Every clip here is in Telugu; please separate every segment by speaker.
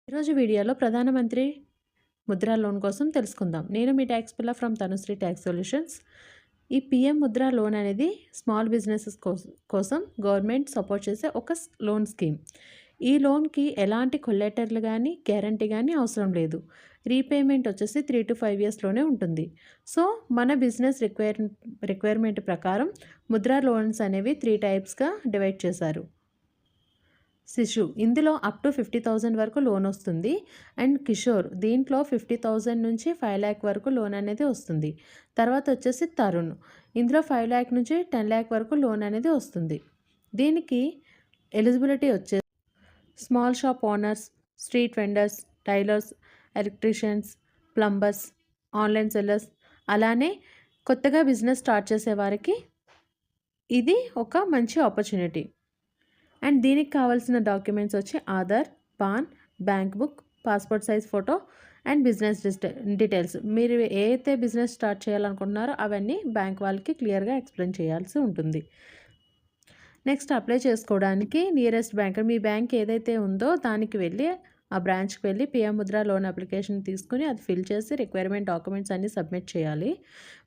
Speaker 1: ఈరోజు వీడియోలో ప్రధానమంత్రి ముద్రా లోన్ కోసం తెలుసుకుందాం. నేను మీ ట్యాక్స్ పిల్ల ఫ్రమ్ తనుశ్రీ ట్యాక్స్ సొల్యూషన్స్. ఈ పీఎం ముద్రా లోన్ అనేది స్మాల్ బిజినెసెస్ కోసం గవర్నమెంట్ సపోర్ట్ చేసే ఒక లోన్ స్కీమ్. ఈ లోన్కి ఎలాంటి కొల్లెటర్లు కానీ గ్యారంటీ కానీ అవసరం లేదు. రీపేమెంట్ వచ్చేసి 3 to 5 ఇయర్స్లోనే ఉంటుంది. సో మన బిజినెస్ రిక్వైర్మెంట్ ప్రకారం ముద్రా లోన్స్ అనేవి 3 టైప్స్గా డివైడ్ చేశారు. శిశు ఇందులో అప్ టు 50,000 వరకు లోన్ వస్తుంది. అండ్ కిషోర్ దీంట్లో 50,000 నుంచి 5 lakh వరకు లోన్ అనేది వస్తుంది. తర్వాత వచ్చేసి తరుణ్ ఇందులో 5 lakh నుంచి 10 lakh వరకు లోన్ అనేది వస్తుంది. దీనికి ఎలిజిబిలిటీ వచ్చే small shop owners, street vendors, tailors, electricians, plumbers, online sellers, అలానే కొత్తగా బిజినెస్ స్టార్ట్ చేసే వారికి ఇది ఒక మంచి ఆపర్చునిటీ. అండ్ దీనికి కావాల్సిన డాక్యుమెంట్స్ వచ్చి Aadhaar, pan, bank book, passport size photo and business details. మీరు ఏ అయితే బిజినెస్ స్టార్ట్ చేయాలనుకుంటున్నారో అవన్నీ బ్యాంక్ వాళ్ళకి క్లియర్గా ఎక్స్ప్లెయిన్ చేయాల్సి ఉంటుంది. నెక్స్ట్ అప్లై చేసుకోవడానికి నియరెస్ట్ బ్యాంక్ మీ బ్యాంక్ ఏదైతే ఉందో దానికి వెళ్ళి ఆ బ్రాంచ్కి వెళ్ళి పిఎం ముద్రా లోన్ అప్లికేషన్ తీసుకుని అది ఫిల్ చేసి రిక్వైర్మెంట్ డాక్యుమెంట్స్ అన్నీ సబ్మిట్ చేయాలి.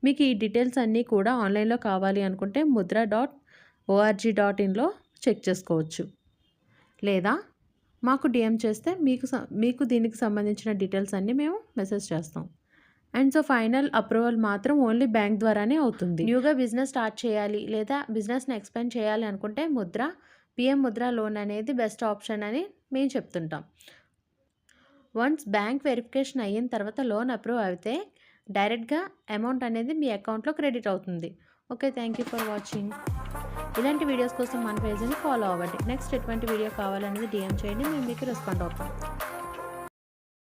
Speaker 1: మీకు ఈ డీటెయిల్స్ అన్నీ కూడా ఆన్లైన్లో కావాలి అనుకుంటే mudra.org.inలో చెక్ చేసుకోవచ్చు. లేదా మాకు డిఎం చేస్తే మీకు దీనికి సంబంధించిన డీటెయిల్స్ అన్నీ మేము మెసేజ్ చేస్తాం. అండ్ సో ఫైనల్ అప్రూవల్ మాత్రం ఓన్లీ బ్యాంక్ ద్వారానే అవుతుంది. న్యూగా బిజినెస్ స్టార్ట్ చేయాలి లేదా బిజినెస్ని ఎక్స్పాండ్ చేయాలి అనుకుంటే పిఎం ముద్రా లోన్ అనేది బెస్ట్ ఆప్షన్ అని మేము చెప్తుంటాం. వన్స్ బ్యాంక్ వెరిఫికేషన్ అయిన తర్వాత లోన్ అప్రూవ్ అయితే డైరెక్ట్గా అమౌంట్ అనేది మీ అకౌంట్లో క్రెడిట్ అవుతుంది. Okay, thank you for watching. ఇలాంటి వీడియోస్ కోసం మన పేజ్ని ఫాలో అవ్వండి. నెక్స్ట్ ఎటువంటి వీడియో కావాలనేది డిఎం చేయండి, మేము మీకు రెస్పాండ్ అవుతాం.